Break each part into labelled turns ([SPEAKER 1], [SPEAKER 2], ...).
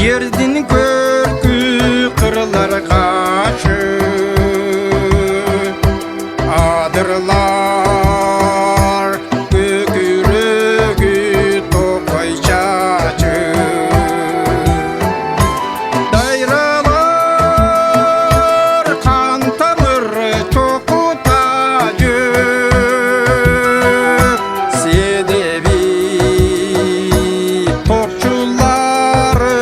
[SPEAKER 1] Yerдің көркі қырлар қашы, адырлар көкірегі тоқай шашы. Дайралар қан тамыры тоқытады, себебі топшылары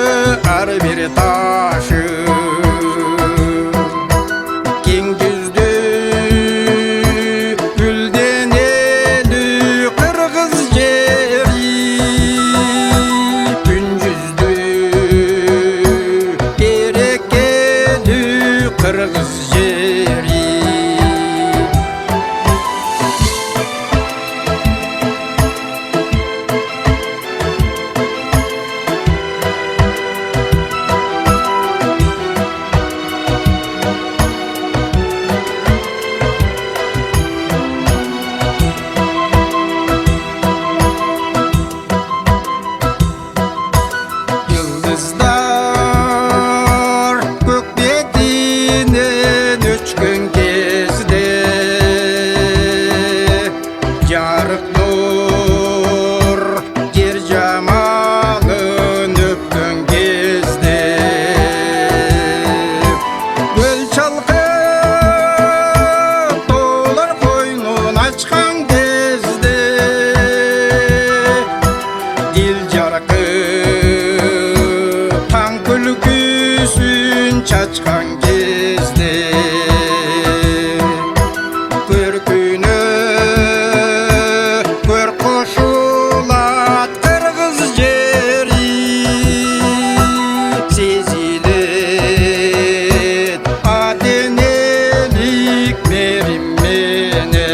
[SPEAKER 1] әрбір ташы. Кең жүзді гүлденеді қырғыз жері, күн жүзді берекелі қырғыз жері. Yıldızlar gök betinden öçkün kezde, jarık nur yer jamalın öpkün kezde. Göl çalkıp tolar koynun açkan kezde, dil jarkıp taң күлкісін чачқан кезде, көркіне көр қошылат қырғыз жері, сезілет аденелік мерім менен.